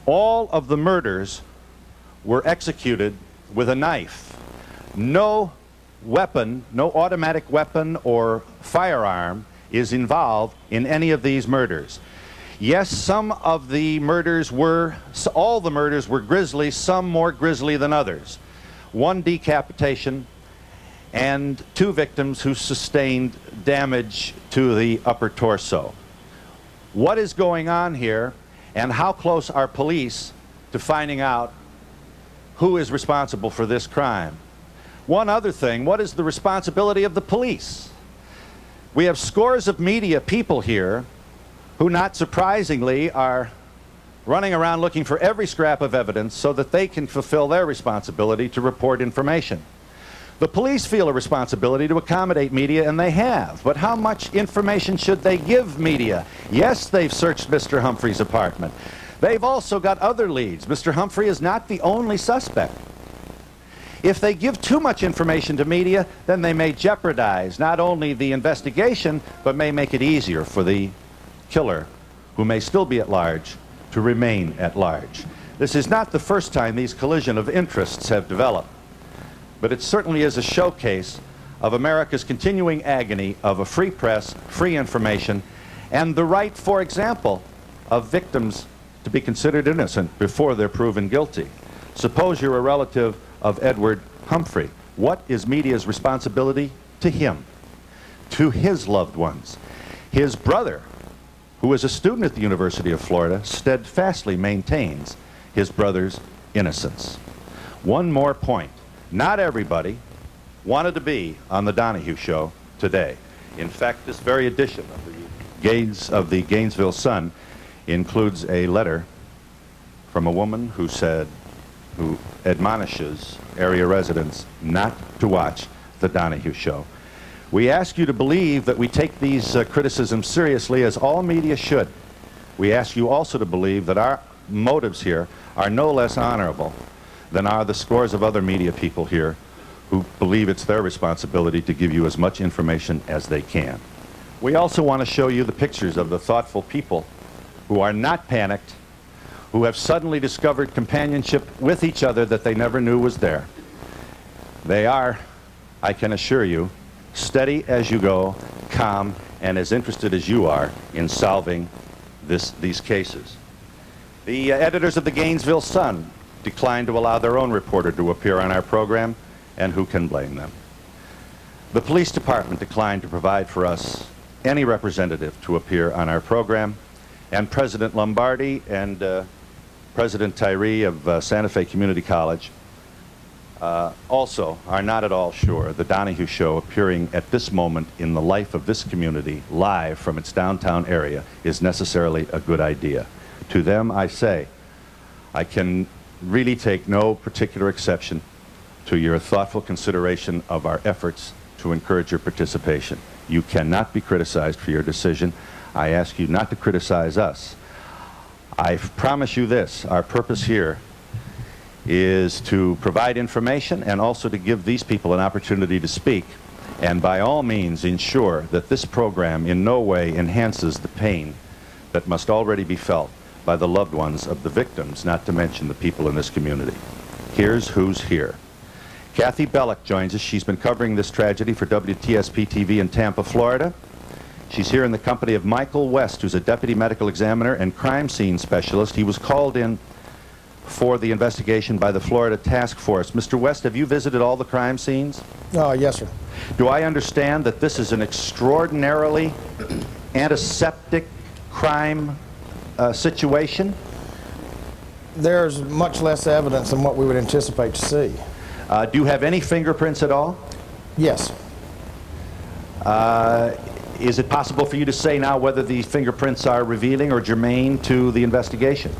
All of the murders were executed with a knife. No weapon, no automatic weapon or firearm is involved in any of these murders. Yes, some of the murders were, all the murders were grisly, some more grisly than others. One decapitation and 2 victims who sustained damage to the upper torso. What is going on here, and how close are police to finding out who is responsible for this crime? One other thing, what is the responsibility of the police? We have scores of media people here who, not surprisingly, are running around looking for every scrap of evidence so that they can fulfill their responsibility to report information. The police feel a responsibility to accommodate media, and they have. But how much information should they give media? Yes, they've searched Mr. Humphrey's apartment. They've also got other leads. Mr. Humphrey is not the only suspect. If they give too much information to media, then they may jeopardize not only the investigation, but may make it easier for the killer, who may still be at large, to remain at large. This is not the first time these collision of interests have developed, but it certainly is a showcase of America's continuing agony of a free press, free information, and the right, for example, of victims to be considered innocent before they're proven guilty. Suppose you're a relative of Edward Humphrey. What is media's responsibility to him, to his loved ones? His brother, who is a student at the University of Florida, steadfastly maintains his brother's innocence. One more point. Not everybody wanted to be on the Donahue Show today. In fact, this very edition of the Gainesville Sun includes a letter from a woman who admonishes area residents not to watch the Donahue Show. We ask you to believe that we take these criticisms seriously, as all media should. We ask you also to believe that our motives here are no less honorable than are the scores of other media people here who believe it's their responsibility to give you as much information as they can. We also want to show you the pictures of the thoughtful people who are not panicked, who have suddenly discovered companionship with each other that they never knew was there. They are, I can assure you, steady as you go, calm, and as interested as you are in solving these cases. The editors of the Gainesville Sun declined to allow their own reporter to appear on our program, and who can blame them? The police department declined to provide for us any representative to appear on our program, and President Lombardi and President Tyree of Santa Fe Community College also are not at all sure the Donahue Show appearing at this moment in the life of this community live from its downtown area is necessarily a good idea. To them I say, I can really take no particular exception to your thoughtful consideration of our efforts to encourage your participation. You cannot be criticized for your decision. I ask you not to criticize us. I promise you this, our purpose here is to provide information and also to give these people an opportunity to speak, and by all means ensure that this program in no way enhances the pain that must already be felt by the loved ones of the victims, not to mention the people in this community. Here's who's here. Kathy Bellick joins us. She's been covering this tragedy for WTSP TV in Tampa, Florida. She's here in the company of Michael West, who's a deputy medical examiner and crime scene specialist. He was called in for the investigation by the Florida Task Force. Mr. West, have you visited all the crime scenes? Yes, sir. Do I understand that this is an extraordinarily antiseptic crime situation? There's much less evidence than what we would anticipate to see. Do you have any fingerprints at all? Yes. Is it possible for you to say now whether the fingerprints are revealing or germane to the investigation?